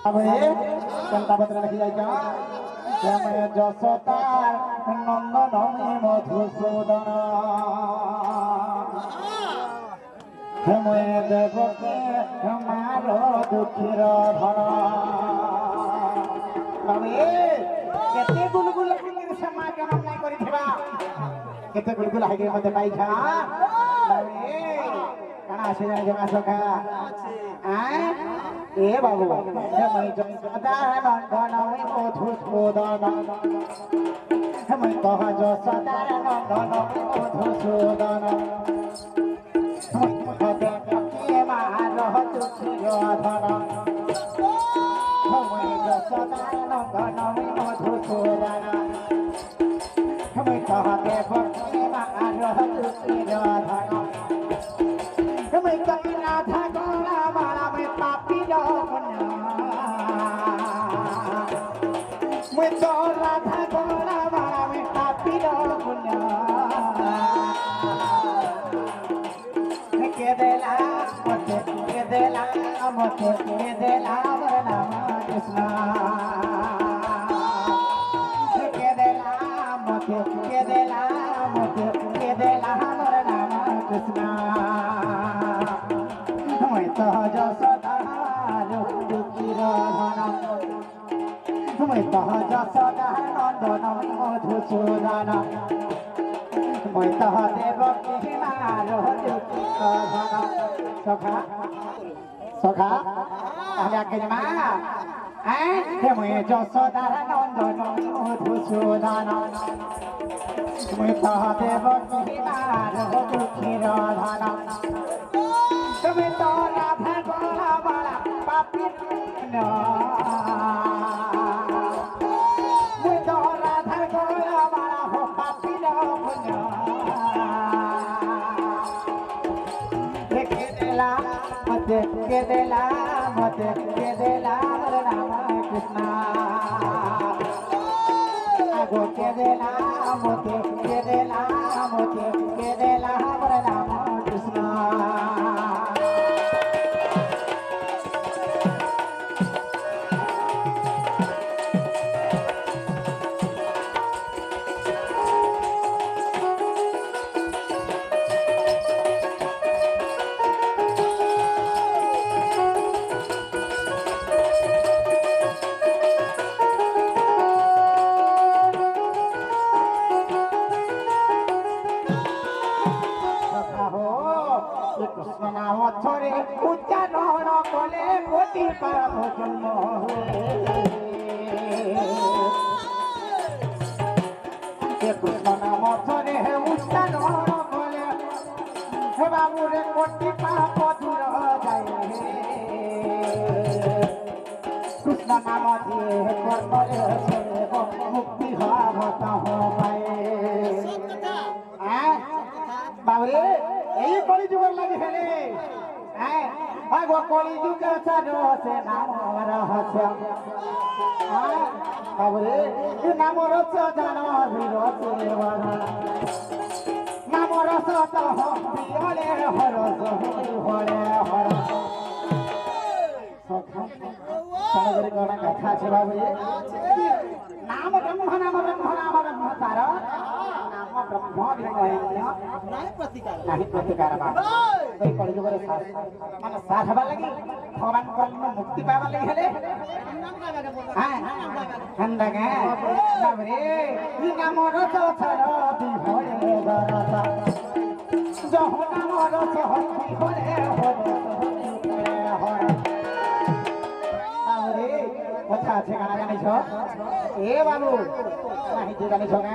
चंतापत्र लिखी जाए क्या मैं जसोतार नंदन मधुसूदन मैं देवके मार दुखीर धन केते गुलगुल क्षमा केम नहीं करिथिबा केते गुलगुल हागे मते पाइछा काना आसे जाने जमा सखा ए बाबू मैं जसोदार नंदन मधुसूदन मैं कह जसोदार नंदन मधुसूदन के मार दुखीर धन मैं जसोदार नंदन मधुसूदन मैं कह देवकी मार दुखीर धन मैं कपिनाथ गोला बाला में पापी मैं तो राधा गोला बाला में पापी के देला मते के देला नाम कृष्ण के देला मते के देला नाम कृष्ण मैं तो जसोदार दुखीर धन मैं तो जसोदार नंदन मधुसूदन मैं तो देवकी मार दुखीर धन सखा सखा आगे मा मैं जसोदार नंदन मधुसूदन मैं तो देवकी मार दुखीर धन तुम्हें तो राधा गोला बाला पापी मैं तो राधा गोला बाला हो पापी के देला नाम कृष्ण आगो के देला के देला नाम कृष्ण कृष्ण नाम थोड़े उच्चारण कले कोटि पाप जन्म कृष्ण नाम थोड़े उच्चारण कले हे बाबू रे कोटि पाप दूर जाए कृष्ण नाम दिए कर्म मुक्ति भावत हो पाए बाबू रे यही कली जुगर लगी है आगो कली जुग सारो से नाम रहस्य बाबू रे नाम रस जान वीर सेवन नाम रस तो हरे हरस हरे हर सखा गण कथा छे बाबू नाम ब्रह्म तार ब्रह्म नहीं प्रतिकार कई कलिजुग मान साथ हवा लगी भगवान कल मुक्ति पावा लगी हेले नाम रस छर बिहरे गरसा जह नाम रस बिहरे हरे কথা আছে গানা জানিছ এ বাবু নাহি যে জানিছ না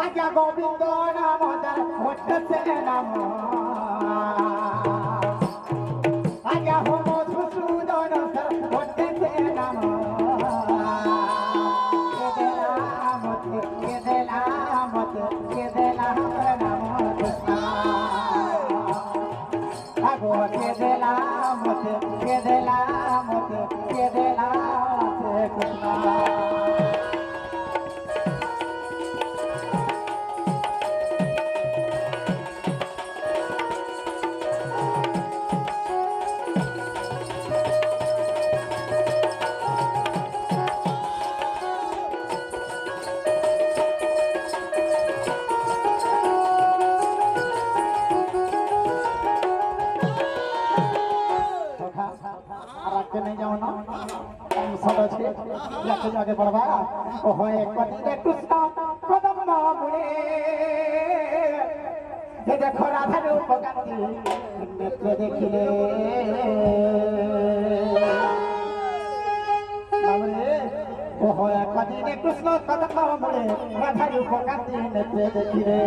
আজ্ঞা গোবিন্দ নাম যার হচ্ছে নাম আজ্ঞা হো মধুসূদন সর হচ্ছে নাম কে দেলা নাম কৃষ্ণ আগো কে দেলা कृष्ण आगे बढ़वा ओ होए कदिने कृष्ण कदम न मुड़े ये देखो राधा रूप कांति नेत्र देखिले बाबरे ओ होए कदिने कृष्ण कदम न मुड़े राधा रूप कांति नेत्र देखिले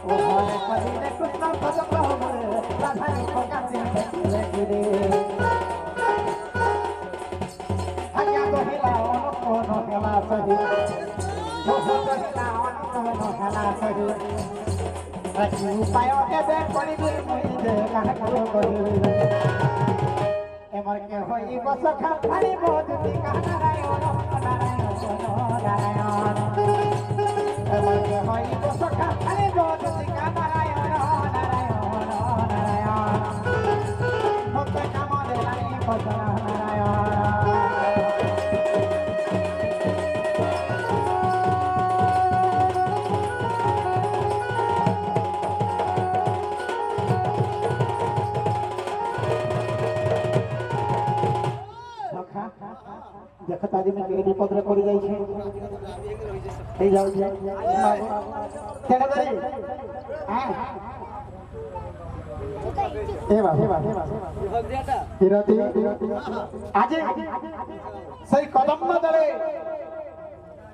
ओ होए कदिने कृष्ण कदम न मुड़े राधा रूप कांति नेत्र देखिले आज्ञा तो हिलाओ कोनो हिला सही उपाय एबे करिबे मुइदे काहको करिबे एमर के होई बसखा फाड़ी बोधि नारायण नारायण एमर के होई बसखा फाड़ी बोधि नारायण नारायण नारायण मत काम दे लाई बसना नारायण देखता जी में विपद रे पड़ जाई छे ए जाऊ जे केना करी हां ए बा हिरती आज सही कदम न दले